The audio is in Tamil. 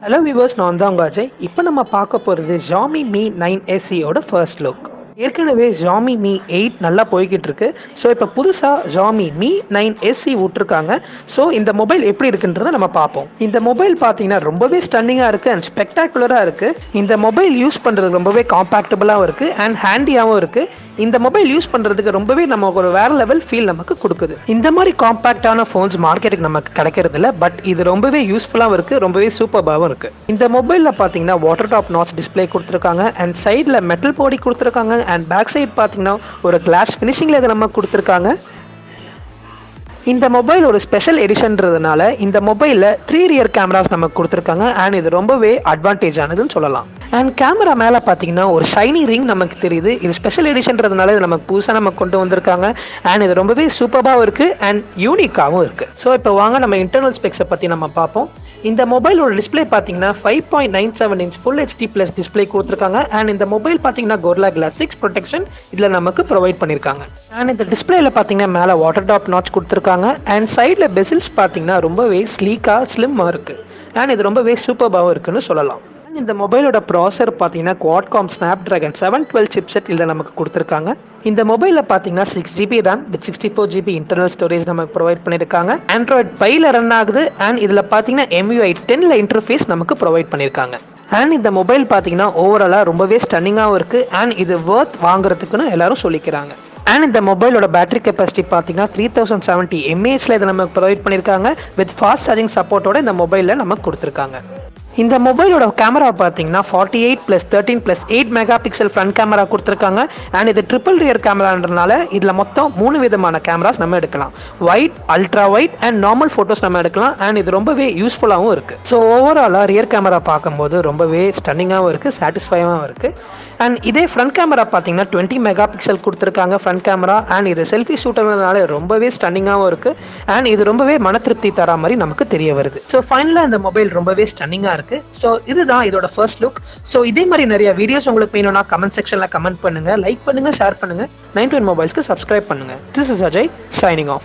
Hello viewers, நான் தான் உங்க அஜய். இப்போ நம்ம பார்க்க போகிறது Xiaomi Mi 9 SE ஓட ஃபர்ஸ்ட் லுக். ஏற்கனவே Xiaomi Mi 8 நல்லா போய்கிட்டு இருக்கு. ஸோ இப்போ புதுசாக Xiaomi Mi 9 SE விட்டுருக்காங்க. ஸோ இந்த மொபைல் எப்படி இருக்குன்றதை நம்ம பார்ப்போம். இந்த மொபைல் பார்த்தீங்கன்னா ரொம்பவே ஸ்டன்னிங்காக இருக்குது அண்ட் ஸ்பெக்டாகுலராக இருக்குது. இந்த மொபைல் யூஸ் பண்ணுறது ரொம்பவே காம்பேக்டபுளாகவும் இருக்குது அண்ட் ஹேண்டியாகவும் இருக்குது. இந்த மொபைல் யூஸ் பண்ணுறதுக்கு ரொம்பவே நமக்கு ஒரு வேற லெவல் ஃபீல் நமக்கு கொடுக்குது. இந்த மாதிரி காம்பேக்டான ஃபோன்ஸ் மார்க்கெட்டுக்கு நமக்கு கிடைக்கிறது இல்லை, பட் இது ரொம்பவே யூஸ்ஃபுல்லாகவும் இருக்குது, ரொம்பவே சூப்பராகவும் இருக்குது. இந்த மொபைலில் பார்த்தீங்கன்னா வாட்டர் டாப் நாட்ச் டிஸ்பிளே கொடுத்துருக்காங்க அண்ட் சைடில் மெட்டல் பாடி கொடுத்துருக்காங்க அண்ட் பேக் சைட் பார்த்தீங்கன்னா ஒரு கிளாஸ் ஃபினிஷிங்கில் இதை நம்ம கொடுத்துருக்காங்க. இந்த மொபைல் ஒரு ஸ்பெஷல் எடிஷன்றதுனால இந்த மொபைலில் 3 ரியர் கேமராஸ் நமக்கு கொடுத்துருக்காங்க அண்ட் இது ரொம்பவே அட்வான்டேஜ் ஆனதுன்னு சொல்லலாம். அண்ட் கேமரா மேலே பார்த்தீங்கன்னா ஒரு ஷைனி ரிங் நமக்கு தெரியுது. இது ஸ்பெஷல் எடிஷன்றதுனால இது நமக்கு புதுசாக நமக்கு கொண்டு வந்திருக்காங்க அண்ட் இது ரொம்பவே சூப்பராகவும் இருக்குது அண்ட் யூனிக்காகவும் இருக்குது. ஸோ இப்போ வாங்க நம்ம இன்டர்னல் ஸ்பெக்ஸை பற்றி நம்ம பார்ப்போம். இந்த மொபைலோட டிஸ்பிளே பார்த்தீங்கன்னா 5.97 inch full HD plus display கொடுத்துருக்காங்க அண்ட் இந்த மொபைல் பார்த்தீங்கன்னா கோர்லா கிளாஸ் 6 ப்ரொடெக்ஷன் இதில் நமக்கு ப்ரொவைட் பண்ணியிருக்காங்க. அண்ட் இந்த டிஸ்பிளேல பார்த்தீங்கன்னா மேலே வாட்டர் டாப் நாட்ச் கொடுத்துருக்காங்க அண்ட் சைடில் பெசில்ஸ் பார்த்தீங்கன்னா ரொம்பவே ஸ்லீக்காக ஸ்லிம்மாக இருக்குது அண்ட் இது ரொம்பவே சூப்பராகவும் இருக்குன்னு சொல்லலாம். இந்த மொபைலோட ப்ராசர் பார்த்தீங்கன்னா Qualcomm Snapdragon 712 சிப்செட் இதில் நமக்கு கொடுத்துருக்காங்க. இந்த மொபைலில் பார்த்தீங்கன்னா 6GB RAM with 64GB internal storage நமக்கு ப்ரொவைட் பண்ணியிருக்காங்க. Android 5ல ரன் ஆகுது அண்ட் இதில் பார்த்தீங்கன்னா MUI 10ல இன்டர்ஃபேஸ் நமக்கு ப்ரொவைட் பண்ணியிருக்காங்க. அண்ட் இந்த மொபைல் பார்த்தீங்கன்னா ஓவராலாக ரொம்பவே ஸ்டன்னிங்காகவும் இருக்குது அண்ட் இது வர்த் வாங்குறதுக்குன்னு எல்லாரும் சொல்லிக்கிறாங்க. அண்ட் இந்த மொபைலோட பேட்டரி கெப்பாசிட்டி பார்த்தீங்கன்னா 3070 mAhல இதை நமக்கு ப்ரொவைட் பண்ணியிருக்காங்க வித் ஃபாஸ்ட் சார்ஜிங் சப்போர்ட்டோட இந்த மொபைலில் நமக்கு கொடுத்துருக்காங்க. இந்த மொபைலோட கேமரா பார்த்தீங்கன்னா 48+13+8 மெகா பிக்சல் ஃப்ரண்ட் கேமரா கொடுத்துருக்காங்க அண்ட் இது ட்ரிபிள் ரியர் கேமரான்றனால இதில் மொத்தம் 3 விதமான கேமராஸ் நம்ம எடுக்கலாம். Wide, ultra wide and normal photos நம்ம எடுக்கலாம் அண்ட் இது ரொம்பவே யூஸ்ஃபுல்லாகவும் இருக்குது. ஸோ ஓவராலாக ரியர் கேமரா பார்க்கும்போது ரொம்பவே ஸ்டன்னிங்காகவும் இருக்குது, சாட்டிஸ்ஃபைவாகவும் இருக்குது. அண்ட் இதே ஃப்ரண்ட் கேமரா பார்த்தீங்கன்னா 20 மெகா பிக்சல் கொடுத்துருக்காங்க ஃப்ரண்ட் கேமரா அண்ட் இது செல்ஃபி ஷூட்டர்னால ரொம்பவே ஸ்டன்னிங்காகவும் இருக்குது அண்ட் இது ரொம்பவே மன திருப்தி தர மாதிரி நமக்கு தெரிய வருது. ஸோ ஃபைனலாக இந்த மொபைல் ரொம்பவே ஸ்டன்னிங்காக இருக்குது. ஸோ இதுதான் இதோட ஃபர்ஸ்ட் லுக். ஸோ இதே மாதிரி நிறைய வீடியோஸ் உங்களுக்கு வேணும்னா கமெண்ட் செக்ஷனில் கமெண்ட் பண்ணுங்க, லைக் பண்ணுங்க, ஷேர் பண்ணுங்க. 9to9 மொபைல்ஸ்க்கு சப்ஸ்கிரைப் பண்ணுங்க. This is Ajay signing off.